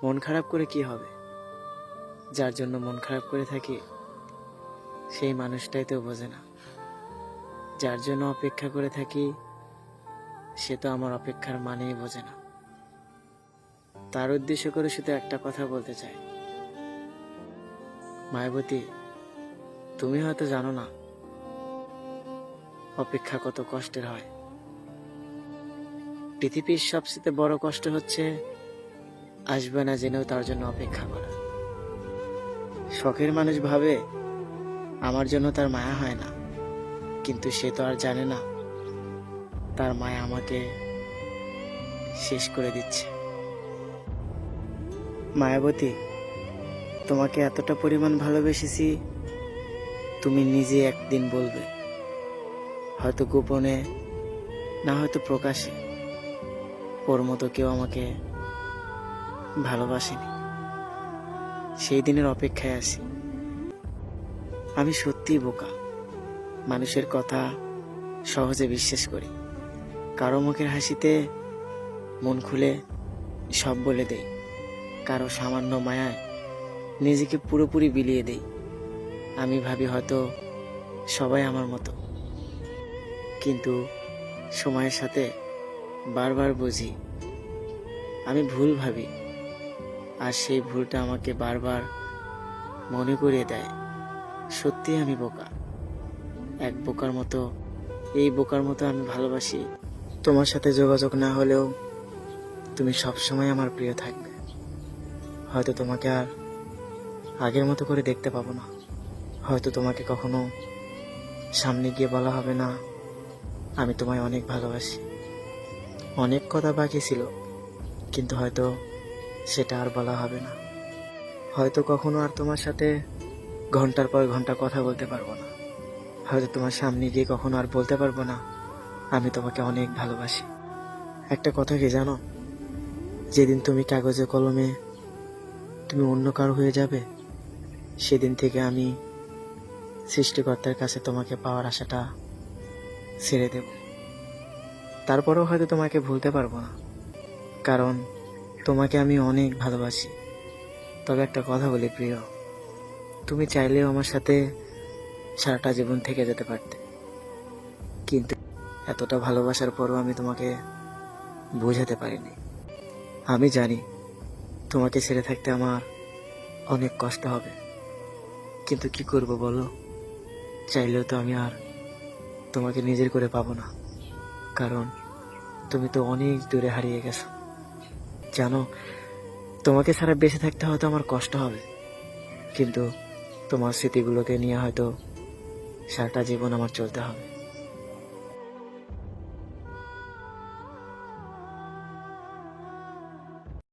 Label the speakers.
Speaker 1: মন খারাপ করে কি হবে? যার জন্য মন খারাপ করে থাকি সেই মানুষটাই তো বোঝে না। যার জন্য অপেক্ষা করে থাকি সে তো আমার অপেক্ষার মানেই বোঝে না। তার উদ্দেশ্য করে শুধু একটা কথা বলতে চাই, মায়াবতী, তুমি হয়তো জানো না অপেক্ষা কত কষ্টের হয়। পৃথিবীর সবচেয়ে বড় কষ্ট হচ্ছে আসবে না জেনেও তার জন্য অপেক্ষা করা। শখের মানুষ ভাবে আমার জন্য তার মায়া হয় না, কিন্তু সে তো আর জানে না তার মায়া আমাকে শেষ করে দিচ্ছে। মায়াবতী, তোমাকে এতটা পরিমাণ ভালোবেসেছি তুমি নিজে একদিন বলবে, হয়তো গোপনে না হয়তো প্রকাশে, ওর মতো কেউ আমাকে ভালোবাসেনি। সেই দিনের অপেক্ষায় আছি। আমি সত্যিই বোকা, মানুষের কথা সহজে বিশ্বাস করি। কারো মুখের হাসিতে মন খুলে সব বলে দেই, কারো সামান্য মায়ায় নিজেকে পুরোপুরি বিলিয়ে দেই। আমি ভাবি হয়তো সবাই আমার মতো, কিন্তু সময়ের সাথে বারবার বুঝি আমি ভুল ভাবি। আর সেই ভুলটা আমাকে বারবার মনে করিয়ে দেয় সত্যি আমি বোকা। এক বোকার মতো, এই বোকার মতো আমি ভালোবাসি। তোমার সাথে যোগাযোগ না হলেও তুমি সবসময় আমার প্রিয় থাকবে। হয়তো তোমাকে আর আগের মতো করে দেখতে পাবো না, হয়তো তোমাকে কখনো সামনে গিয়ে বলা হবে না আমি তোমায় অনেক ভালোবাসি। অনেক কথা বাকি ছিল, কিন্তু হয়তো সেটা আর বলা হবে না। হয়তো কখনো আর তোমার সাথে ঘন্টার পর ঘন্টা কথা বলতে পারবো না। হয়তো তোমার সামনে গিয়ে কখনো আর বলতে পারবো না আমি তোমাকে অনেক ভালোবাসি। একটা কথা কি জানো, যেদিন তুমি কাগজে কলমে তুমি অন্য কারো হয়ে যাবে, সেদিন থেকে আমি সৃষ্টিকর্তার কাছে তোমাকে পাওয়ার আশাটা ছেড়ে দেব। তারপরেও হয়তো তোমাকে ভুলতে পারবো না, কারণ তোমাকে আমি অনেক ভালোবাসি। তবে একটা কথা বলি প্রিয়, তুমি চাইলেও আমার সাথে সারাটা জীবন থেকে যেতে পারতে, কিন্তু এতটা ভালোবাসার পরও আমি তোমাকে বোঝাতে পারিনি। আমি জানি তোমাকে ছেড়ে থাকতে আমার অনেক কষ্ট হবে, কিন্তু কি করব বলো, চাইলেও তো আমি আর তোমাকে নিজের করে পাবো না, কারণ তুমি তো অনেক দূরে হারিয়ে গেছো। জানো, তোমাকে ছাড়া বেঁচে থাকতে হয়তো আমার কষ্ট হবে, কিন্তু তোমার স্মৃতিগুলোকে নিয়ে হয়তো সারাটা জীবন আমার চলতে হবে।